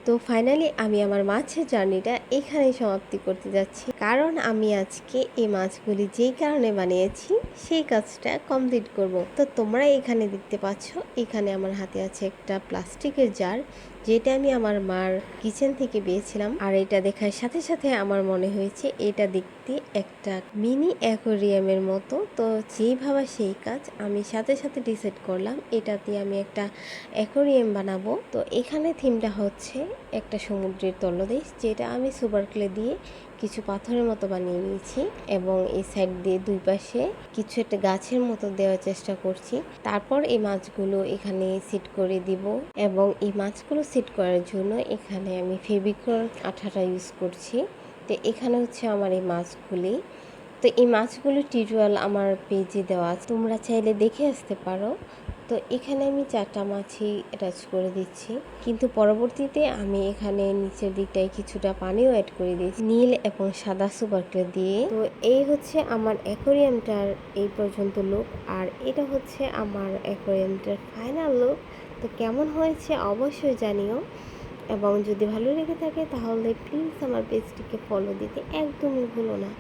তো ফাইনালি আমি আমার মাছের জার্নিটা এখানেই সমাপ্তি করতে যাচ্ছি, কারণ আমি আজকে এই মাছগুলি যেই কারণে বানিয়েছি সেই কাজটা কমপ্লিট করব। তো তোমরা এখানে দেখতে পাচ্ছ, এখানে আমার হাতে আছে একটা প্লাস্টিকের জার, যেটা আমি আমার মার কিচেন থেকে পেয়েছিলাম। আর এটা দেখার সাথে সাথে আমার মনে হয়েছে এটা দেখতে একটা মিনি অ্যাকোয়ারিয়ামের মতো। তো যেই ভাবা সেই কাজ, আমি সাথে সাথে ডিসাইড করলাম এটাতে আমি একটা অ্যাকোয়ারিয়াম বানাবো। তো এখানে থিমটা হচ্ছে একটা সমুদ্রের তলদেশ, যেটা আমি সুপার ক্লে দিয়ে কিছু পাথরের মতো বানিয়ে নিয়েছি, এবং এই সাইড দিয়ে দুই পাশে কিছু একটা গাছের মতো দেওয়ার চেষ্টা করছি। তারপর এই মাছগুলো এখানে সেট করে দিব, এবং এই মাছগুলো সেট করার জন্য এখানে আমি ফেভিকল আঠাটা ইউজ করছি। তো এখানে হচ্ছে আমার এই মাছগুলি। তো এই মাছগুলো টিউটোরিয়াল আমার পেজে দেওয়া আছে, তোমরা চাইলে দেখে আসতে পারো। তো এখানে আমি 4টা মাছই অ্যাটাচ করে দিচ্ছি, কিন্তু পরবর্তীতে আমি এখানে নিচের দিকটায় কিছুটা পানিও অ্যাড করে দিয়েছি নীল এবং সাদা সুপার ক্লে দিয়ে। তো এই হচ্ছে আমার অ্যাকোয়ারিয়ামটার এই পর্যন্ত লুক, আর এটা হচ্ছে আমার অ্যাকোয়ারিয়ামটার ফাইনাল লুক। তো কেমন হয়েছে অবশ্যই জানিও, এবং যদি ভালো লেগে থাকে তাহলে প্লিজ আমার পেজটিকে ফলো দিতে একদমই ভুলো না।